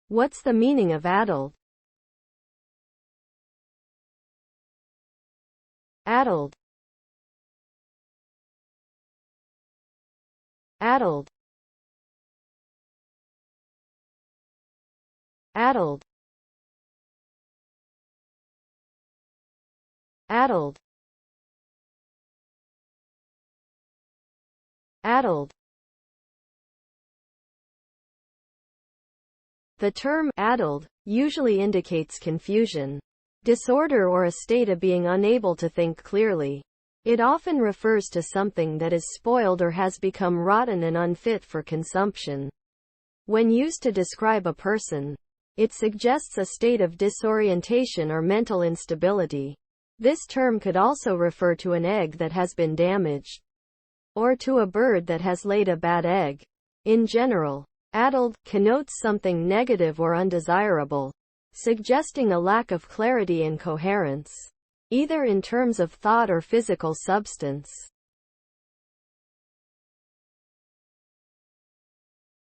What's the meaning of addled? Addled. Addled. Addled. Addled. Addled. The term addled usually indicates confusion, disorder, or a state of being unable to think clearly. It often refers to something that is spoiled or has become rotten and unfit for consumption. When used to describe a person, it suggests a state of disorientation or mental instability. This term could also refer to an egg that has been damaged, or to a bird that has laid a bad egg. In general, addled connotes something negative or undesirable, suggesting a lack of clarity and coherence, either in terms of thought or physical substance.